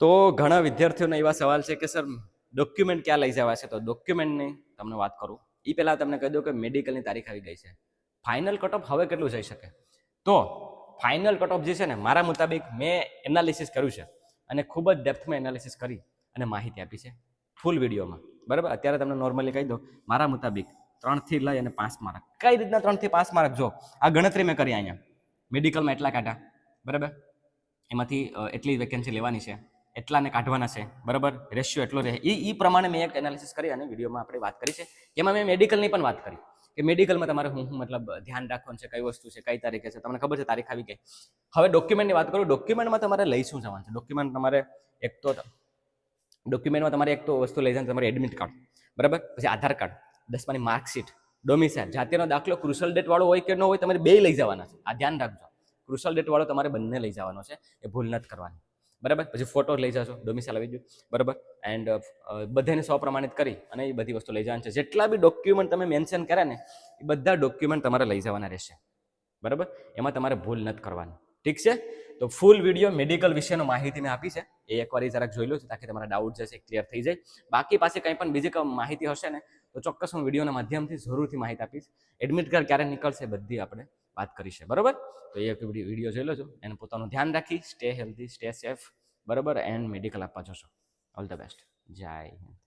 તો ઘણા વિદ્યાર્થીઓના એવા સવાલ છે કે સર ડોક્યુમેન્ટ ક્યાં લઈ જવા છે. તો ડોક્યુમેન્ટની તમને વાત કરું એ પહેલાં તમને કહી દઉં કે મેડિકલની તારીખ આવી ગઈ છે. ફાઇનલ કટ ઓફ હવે કેટલું જઈ શકે? તો ફાઇનલ કટ ઓફ જે છે ને, મારા મુતાબિક મેં એનાલિસિસ કર્યું છે અને ખૂબ જ ડેપ્થમાં એનાલિસિસ કરી અને માહિતી આપી છે ફૂલ વિડીયોમાં. બરાબર, અત્યારે તમને નોર્મલી કહી દો, મારા મુતાબિક 3 થી લઈ અને 5 માર્ક. કઈ રીતના 3 થી 5 માર્ક? જો આ ગણતરી મેં કરી અહીંયા. મેડિકલમાં એટલા કાઢા, બરાબર, એમાંથી એટલી વેકેન્સી લેવાની છે, એટલાને કાઢવાના છે, બરાબર, રેશિયો એટલો રહે. એ પ્રમાણે મેં એક એનાલિસિસ કરી અને વિડીયોમાં આપણે વાત કરી છે. એમાં મેં મેડિકલની પણ વાત કરી કે મેડિકલમાં તમારે હું મતલબ ધ્યાન રાખવાનું છે, કઈ વસ્તુ છે, કઈ તારીખે છે. તમને ખબર છે તારીખ આવી ગઈ. હવે ડોક્યુમેન્ટની વાત કરું. ડોક્યુમેન્ટમાં તમારે લઈ શું જવાનું છે? ડોક્યુમેન્ટ તમારે એક તો વસ્તુ લઈ જવાનું તમારે એડમિટ કાર્ડ, બરાબર, પછી આધાર કાર્ડ, 10માની માર્કશીટ, ડોમિસાઇલ, જાતિનો દાખલો ક્રુશલ ડેટ વાળો હોય કે ન હોય, તમારે બે લઈ જવાના છે. આ ધ્યાન રાખજો. ક્રુશલ ડેટ વાળો તમારે બંને લઈ જવાનો છે, એ ભૂલ નથી કરવાની, બરાબર. પછી ફોટો લઈ જશો, ડોમિસાઇલ આવી ગયું, બરાબર. એન્ડ બધાને પ્રમાણિત કરી અને એ બધી વસ્તુ લઈ જવાની છે. જેટલા બી ડોક્યુમેન્ટ તમે મેન્શન કર્યા ને, એ બધા ડોક્યુમેન્ટ તમારે લઈ જવાના રહેશે, બરાબર. એમાં તમારે ભૂલ નથી કરવાની, ઠીક છે? તો ફૂલ વિડીયો મેડિકલ વિશેનો માહિતી મેં આપી છે, એ એકવાર જરાક જોઈ લો, તાકી તમારા ડાઉટ જે છે ક્લિયર થઈ જાય. બાકી પાસે કંઈ પણ બીજી માહિતી હશે ને, તો ચોક્કસ હું વિડીયોના માધ્યમથી જરૂરથી માહિતી આપીશ. એડમિટ કાર્ડ ક્યારે નીકળશે બધી આપણે વાત કરી છે, બરાબર. તો એ વિડીયો જોઈ લો છો, એને પોતાનું ધ્યાન રાખી, સ્ટે હેલ્ધી, સ્ટે સેફ, બરાબર, એન્ડ મેડિકલ આપવા જશો. All the best. જય હિન્દ.